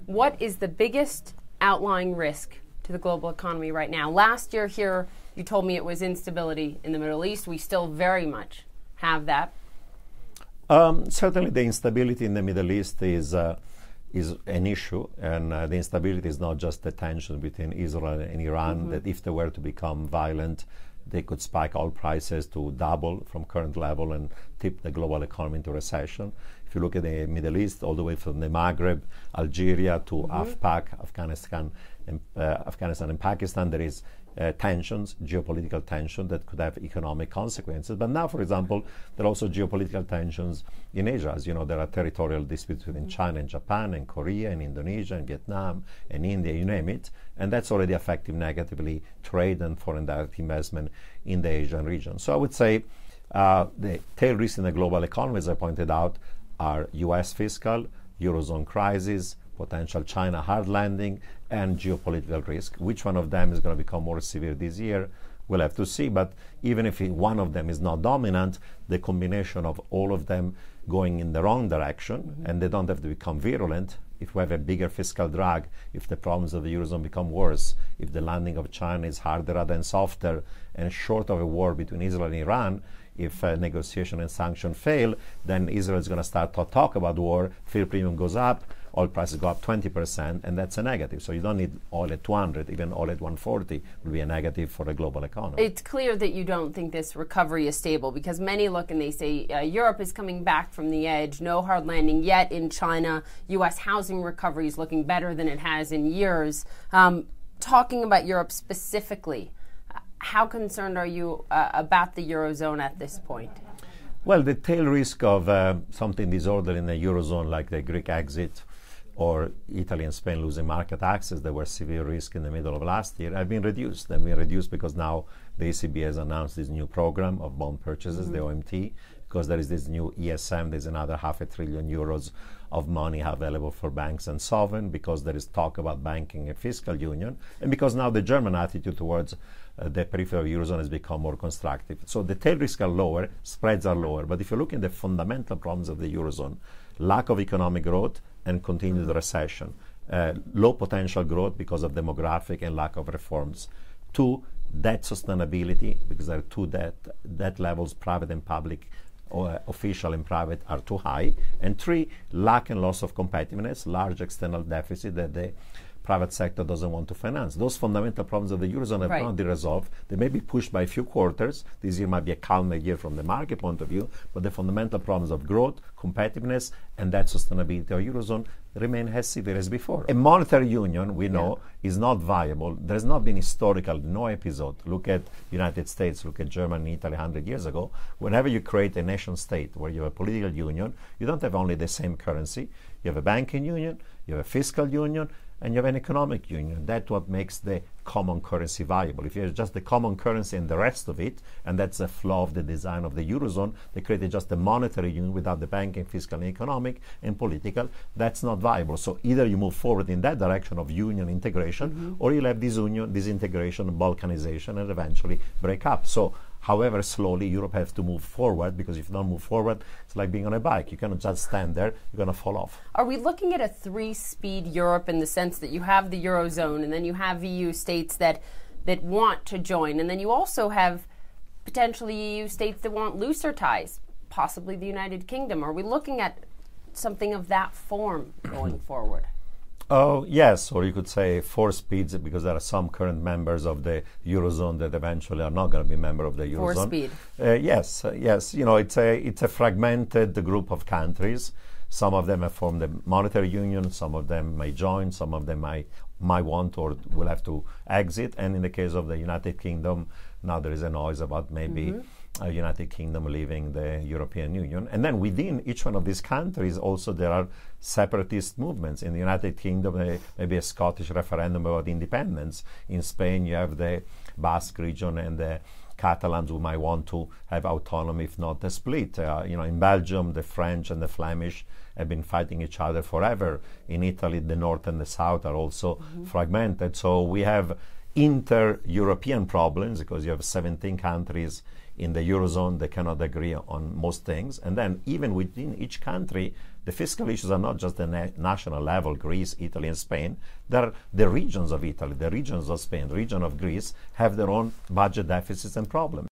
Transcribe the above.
what is the biggest outlying risk to the global economy right now? Last year here, you told me it was instability in the Middle East. We still very much have that. Certainly the instability in the Middle East is an issue, and the instability is not just the tension between Israel and Iran, that if they were to become violent, they could spike oil prices to double from current level and tip the global economy into recession. If you look at the Middle East, all the way from the Maghreb, Algeria to AfPak, Afghanistan and Pakistan, there is tensions, geopolitical tension that could have economic consequences. But now, for example, there are also geopolitical tensions in Asia. As you know, there are territorial disputes between China and Japan and Korea and Indonesia and Vietnam and India, you name it. And that's already affecting negatively trade and foreign direct investment in the Asian region. So I would say the tail risks in the global economy, as I pointed out, are U.S. fiscal, Eurozone crisis, potential China hard landing, and geopolitical risk. Which one of them is going to become more severe this year? We'll have to see. But even if one of them is not dominant, the combination of all of them going in the wrong direction, and they don't have to become virulent. If we have a bigger fiscal drag, if the problems of the Eurozone become worse, if the landing of China is harder rather than softer, and short of a war between Israel and Iran, if negotiation and sanction fail, then Israel is going to start to talk about war, fuel premium goes up, oil prices go up 20%, and that's a negative. So you don't need oil at 200, even oil at 140 will be a negative for the global economy. It's clear that you don't think this recovery is stable, because many look and they say Europe is coming back from the edge, no hard landing yet in China, U.S. housing recovery is looking better than it has in years. Talking about Europe specifically, how concerned are you about the Eurozone at this point? Well, the tail risk of something disorderly in the Eurozone, like the Greek exit or Italy and Spain losing market access, there were severe risk in the middle of last year, have been reduced. And been reduced because now the ECB has announced this new program of bond purchases, the OMT, because there is this new ESM, there's another €500 billion of money available for banks and sovereign, because there is talk about banking and fiscal union, and because now the German attitude towards the peripheral Eurozone has become more constructive. So the tail risks are lower, spreads are lower, but if you look at the fundamental problems of the Eurozone, lack of economic growth and continued recession, low potential growth because of demographic and lack of reforms. 2, debt sustainability, because there are 2 debt levels, private and public, or official and private, are too high. And 3, lack and loss of competitiveness, large external deficit that the private sector doesn't want to finance. Those fundamental problems of the Eurozone have not been resolved. They may be pushed by a few quarters. This year might be a calmer year from the market point of view, but the fundamental problems of growth, competitiveness, and that sustainability of Eurozone remain as severe as before. A monetary union, we know, is not viable. There's not been historical, no episode. Look at the United States, look at Germany, Italy 100 years ago. Whenever you create a nation state where you have a political union, you don't have only the same currency. You have a banking union, you have a fiscal union, and you have an economic union. That's what makes the common currency viable. If you have just the common currency and the rest of it, and that's a flaw of the design of the Eurozone, they created just a monetary union without the banking, fiscal, and economic and political, that's not viable. So either you move forward in that direction of union integration, or you'll have disunion, disintegration, balkanization, and eventually break up. So however slowly, Europe has to move forward, because if you don't move forward, it's like being on a bike. You cannot just stand there, you're going to fall off. Are we looking at a 3-speed Europe in the sense that you have the Eurozone, and then you have EU states that want to join, and then you also have potentially EU states that want looser ties, possibly the United Kingdom? Are we looking at something of that form going forward? Oh, yes, or you could say 4 speeds, because there are some current members of the Eurozone that eventually are not going to be member of the Eurozone. 4 speed. Yes. You know, it's a fragmented group of countries. Some of them have formed a monetary union, some of them may join, some of them might want or will have to exit. And in the case of the United Kingdom, now there is a noise about maybe United Kingdom leaving the European Union. And then within each one of these countries also there are separatist movements. In the United Kingdom, maybe a Scottish referendum about independence. In Spain, you have the Basque region and the Catalans who might want to have autonomy, if not a split. In Belgium, the French and the Flemish have been fighting each other forever. In Italy, the North and the South are also fragmented. So we have inter-European problems, because you have 17 countries in the Eurozone that cannot agree on most things. And then even within each country, The fiscal issues are not just the national level, Greece, Italy, and Spain. They're the regions of Italy, the regions of Spain, the region of Greece have their own budget deficits and problems.